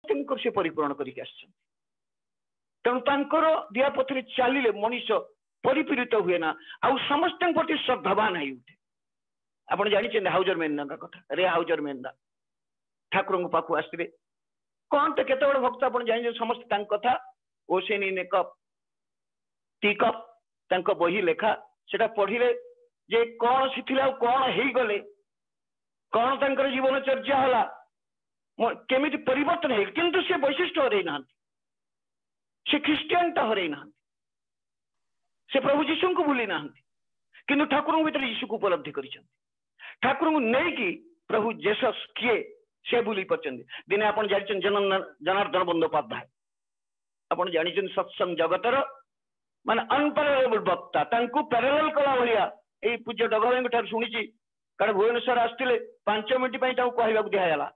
से परिपूर्ण करके आस तेणु तांकर दिया पथरे चलिले मनीष परिपीड़ित हुए ना आउ समस्त प्रति श्रद्धावान है उठे आप जानते हाउजर मेन्दा कथा रे हाउजर मेन्दा ठाकुर पाखु आसते कौन तो केत भक्त आप जान समस्त कथा ओसेन इन ए कप टी कप बही लेखा से पढ़िले जे कौन शिथिला कौन हो गले कौन तंकर जीवन चर्चा होला केमी परिवर्तन है किंतु से वैशिष्ट्य हरई ना से ख्रीस्टियानटा हरई ना से प्रभु जीशु को भूली ना किंतु ठाकुर भीतर यीशु को उपलब्धि कर ठाकुर को नहीं प्रभु जेसस किए से भूली पार्टी दिने आप जानते जनार्दन बंदोपाध्याय आप जानते सत्संग जगतर माने अनपैरेलेबल वक्ता पैरेलल कला भाया ये पूज्य डग भाई शुणी कारण भुवनेश्वर आसते 5 मिनिट कहवा दिहला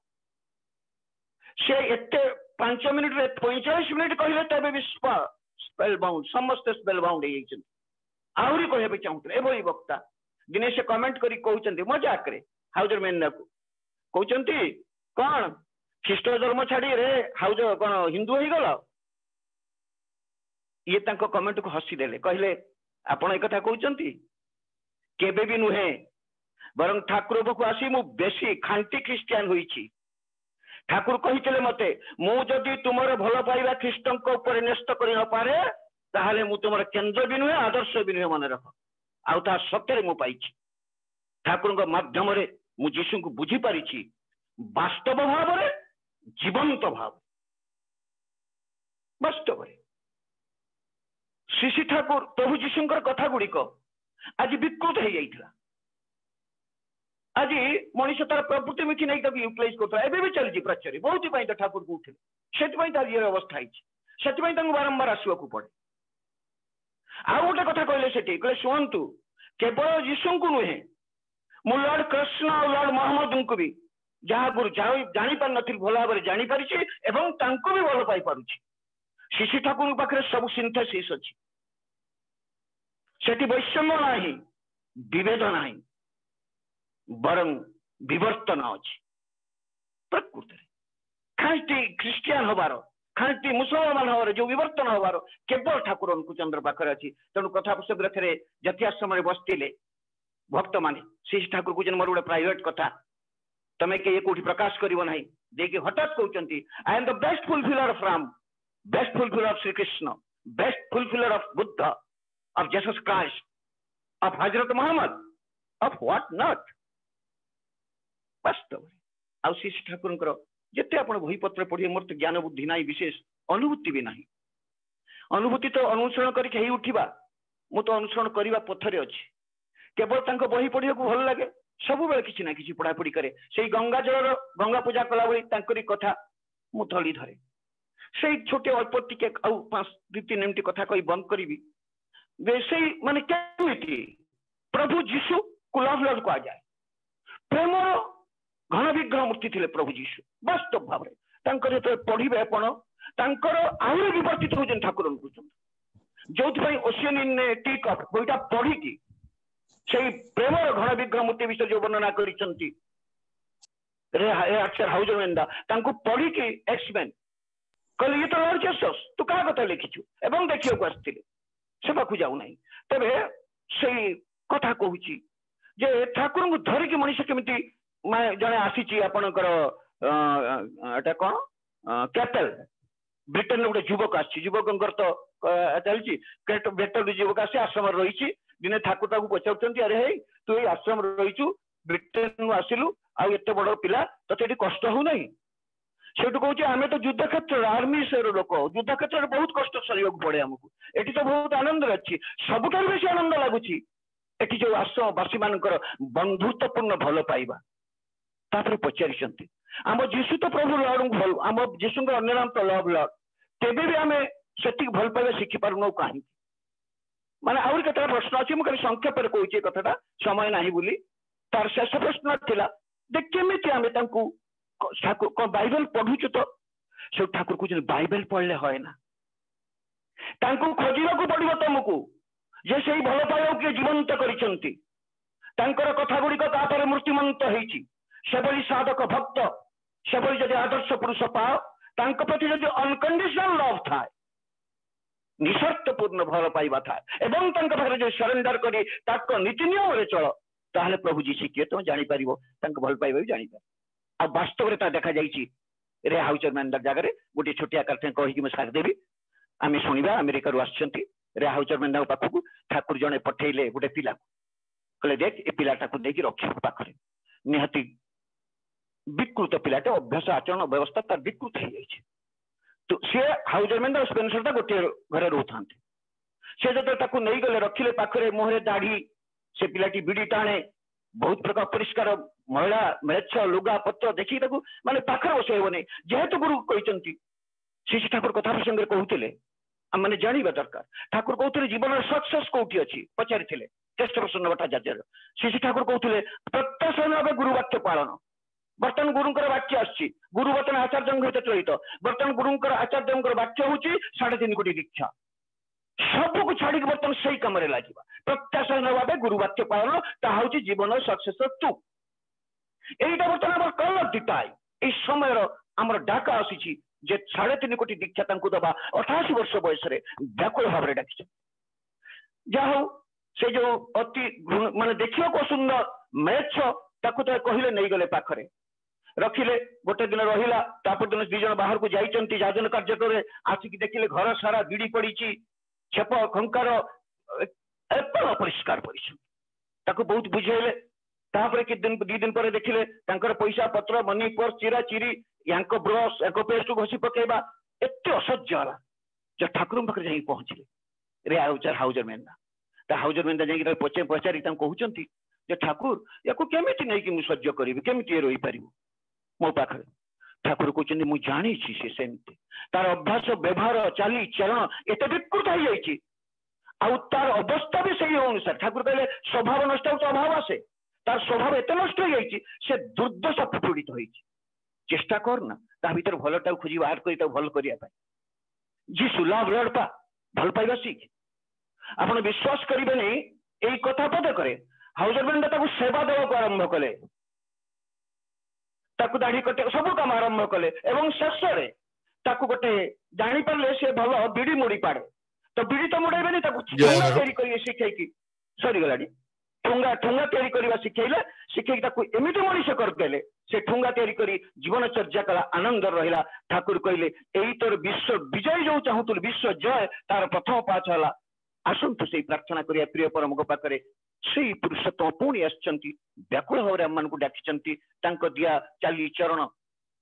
से एत 5 मिनिट 45 मिनिट कहले तबे भी स्पेल बाउंड समस्त स्पेल बाउंड आहरी कहते चाहते एभली वक्ता दिने से कमेंट करी कहते मजाक हाउजर मेन्ना को कहते कौन ख्रीष्ट धर्म छाड़ी रे हाउज कौन हिंदू हो गल ये कमेंट को हसी देले कहले आपण एक कथा कहते केबे भी नुहे बरं ठाकुर पाखु आसी मु बेसी खांटी ख्रीस्टियान होईची ठाकुर कहितले मते मु जदि तुमर भल पाइबा ख्रीष्टंक ऊपर न्यस्त करि न पारे ताहाले मु तुमर केंद्र भी नुहे आदर्श भी नुहे मन रख आउ ता सत्य मु पाइची ठाकुर माध्यम रे मु जीशु को बुझी पारिची वास्तव भाव रे जीवंत भाव वास्तव रे श्री ठाकुर प्रभु जीशुंकर कथा गुड़िक आज विकृत हो जाइथिला आज मनीष तार प्रवृत्ति मुखी नहीं यूटिलाइज करता भी चलती प्रचार बहुत ही ठाकुर को उठे से अवस्था है बारंबार आसवाक पड़े आउ गोटे कथा कहले से शुणु केवल यीशु को नुहे मु लॉर्ड कृष्ण और लॉर्ड मोहम्मद को भी जहाँ जानी पार नी भल भाव में जानीपारी भी भल पाई पारुछि शिशु ठाकुर पाखे सब सिंथेसिस अच्छी सेठी वैषम्य नाही विभेद नाही बरं विवर्तन अच्छी प्रकृति खांटी ख्रीस्टियान हबार खांटी मुसलमान हबार जो विवर्तन हबार केवल ठाकुर चंद्र पाखे अच्छी तेणु कथा पुस्तक जतिआश्रम बसते भक्त माने श्री ठाकुर को मोर गोटे प्राइवेट कथा तमें किए कौटी प्रकाश करिवो नाही देखि हठात कहउचंती I am the best fulfiller of Ram best fulfiller of Shri Krishna best fulfiller of Buddha of Jesus Christ of Hazrat Mohammed of what not वास्तव आ श्री ठाकुर जिते आप बही पत्र पढ़े मोर तो ज्ञान बुद्धि ना विशेष अनुभूति भी नहीं अनुभूति तो अनुसरण करके उठा मु तो अनुसरण करने पथरे अच्छी केवल बही पढ़ा भल लगे सब बेले किसी ना किसी पढ़ापढ़ी करे से गंगा जल गंगा पूजा कला भाई कथा मु थली धरे से छोटे अल्प टिके 2-3 मिनट कथा कही बंद करी से माने केमिति प्रभु जीशु को लव लव कह जाए प्रेम घन विग्रह मूर्ति थे प्रभु जीशु वास्तव भाव में जो पढ़े आपण आहरी विवर्तित होती ठाकुर जो ओशियन इन टी कप बईटा पढ़ी से प्रेम घन विग्रह मूर्ति विषय जो वर्णना कर हाउजर मेन्दा पढ़ी एक्सप्लेन कहले ये तो लॉर्ड जीसस तू क्या कथा लिखिछु एवं देखियो आसते से पाखु जाऊ ना तेरे से कथा कहूँ जे ठाकुर को धरिकी मनीष केमिति जड़े आसी आपणकर कौन कैपेल ब्रिटेन गोटे युवक आयुवक तो चलती ब्रिटेन युवक आसी आश्रम रही दिने ठाकुर ताकू पचार अरे हे तू ये आश्रम रहीचु ब्रिटेन आसिलु आउ एत बड़ पिला ते कष्ट हो ना से कहे आम तो युद्ध क्षेत्र आर्मी से लोक युद्ध क्षेत्र में बहुत कष्ट सहयोग पड़े आमको ये तो बहुत आनंद अच्छी सबुठ बेसी आनंद लगुच एटी जो आश्रमवासी मानकर बंधुत्वपूर्ण भल पाइबा तापर पचारि आम जीशु तो प्रभु लॉर्ड भल आम जीशु अन्य नाम तो लव लॉर्ड तेबे भी आम से भल पाइबा शिखिपार कहीं माने आउरी केतटा प्रश्न अच्छी मुझे संक्षेप कहूँ कथाटा समय ना बोली तार शेष प्रश्न था केमी आम ठाकुर बाइबल पढ़ुचु तो से ठाकुर कहते बाइबल पढ़ले है ना खोजा पड़ो तुमको जे से भल पाइबा किए जीवंत कर कथा गुड़िक मूर्तिमंत होती साधक भक्त से जब आदर्श पुरुष पाओ तांको प्रति जदि अनकंडीशनल लव था निशर्तपूर्ण भल पाइबा था एवं तांको पाखरे जो सरेंडर करी ताको नीति नियम रे चलो ताहले प्रभु जी किए तुम जानि परिबो तांको भल पाइबा भी जानि पार आ वास्तव रे ता देखा जाईची रे हाउजरमैन जगह रे गोटे छोटिया करते कहि कि मैं साथ देबी आमे सुनिबा अमेरिका रु आछंती रे हाउजरमैन पाखकु ठाकुर जने पठेइले गोटे पिला कहले देख ए पिलाटा को देकी रखियो पाखरे निहाती विकृत पिलाटे अभ्यास आचरण व्यवस्था तार विकृत हो जाए तो सी हाउजरमैन स्पेन्सर गोटे घरे रोता से जो नहीं गले रखिले पाखरे मुहरे दाढ़ी से पिलाटी बिड़ी टाणे बहुत प्रकार परिष्कार महिला मेछ लुगा पत्र देखी माने पाखरे बसैबनी जेहेतु गुरु कहते श्री ठाकुर कथा प्रसंग कहते मैंने जानवा दरकार ठाकुर कहते जीवन सक्सेस कौटी अच्छी पचारि टेस्ट प्रसन्न भट्टाचार्य श्री ठाकुर कहते प्रत्याशा गुरुवाक्य पालन बर्तमान गुरुंकर वाक्य आछि गुरु बर्तमान आचार्य सहित चलित बर्तमान गुरुंकर आचार्य वाक्य हूँ 3.5 कोटी दीक्षा सबको छाड़ी बर्तमान से कम लगे प्रत्याशा भाव गुरु वाक्य पालन ताहा जीवन सक्सेस तू यहीटा बर्तमान कल दीपाई यही समय आम डाका आसी 3.5 कोटी दीक्षा दबा 88 वर्ष बयस व्याकुल भाव डाकी जहा से जो अति माने देखा सुंदर मेछ ताकू तो कहले नहीं गले पाखरे रखिले गोटे दिन रहिला तापर दिन 2 जन बाहर को जाइचंती जाजन कार्यक्रम आसिक देखिले घर सारा बिड़ी पड़ी छेप खंकार एपल अपरिष्कार परिछन बहुत बुझेले तापर कि दिन 2 दिन पर देखिले तांकर पैसा पत्र मनी पर्स चिरा चिरी यांको ब्रश एको पेस्ट घसी पकेबा एते असह्य होला जे ठाकुर पाखरे जाई पहुंचले रे हाउजरमैन हाउजरमैन जाई पचे पचारी कहउचंती जे ठाकुर याको केमिति नहीं कि मु सह्य करिवि केमिति रही पारिबो मो पाखरे ठाकुर कहते मुझे जानी से सेमती तार अभ्यास व्यवहार चाली चरण एत विकृत हो जाए आउ तार अवस्था भी सही अनुसार ठाकुर कहले स्वभाव नष्ट हो अभाव आसे तार स्वभाव एत नष्ट हो जाए से दुर्दशा पीड़ित हो चेष्टा कर ना ता भीतर भलटा खोजी बाहर कर भल करने जीसु लव लर्ड पा भल पाइबा सीख आप विश्वास करेंगे नहीं यही कथा पदे करे हाउजरमैन सेवा देवा आरंभ कले दाढ़ी कटे सब कम आरंभ कले एवं शेष गोटे जानी पारे से भल बिड़ी मुड़ी पाड़े तो बिड़ी तो मुड़ेबे शिखई सरीगला ठुंगा ठुंगा तैयारी शिखेले शिखई एमती मनीष करदेले से ठुंगा तैयारी जीवन चर्चा कला आनंद रहा ठाकुर कहले यही तोर विश्व विजय जो चाहूल विश्व जय तार प्रथम पाच है आसतु से प्रार्थना करिया प्रिय परमक पाखरे से पुरुषोत्तम पुणी आसचंती व्याकुल भाव आम को डाकी दिया चाली चरण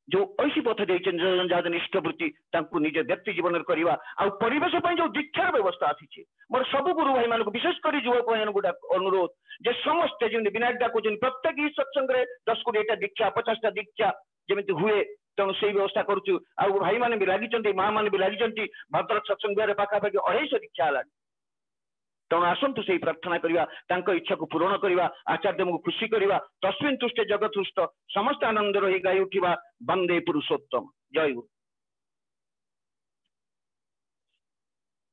जो ऐसी पथ देते निष्ठवृत्ति निज व्यक्ति जीवन करवा परिवेश जो दीक्षार व्यवस्था आसी मोर सब गुरु भाई मान विशेषकर युवक भाई गोटे अनुरोध जे समस्ते जमी विनायक डाकुन प्रत्येक ही सत्संग 10 कोटी दीक्षा 50टा दीक्षा जमी हुए तेणु से व्यवस्था करुचु भाई मैंने भी लगी माँ मैंने भी लगी भद्रक सत्संग पाखापाखि 250 दीक्षा है तेणु आसतु से प्रार्थना करवा इच्छा को पूरण करवा आचार्य को खुशी करवा तस्मिन् तुष्टे जगत तुष्ट समस्त आनंद रही गाई उठा वंदे पुरुषोत्तम जय गुरु।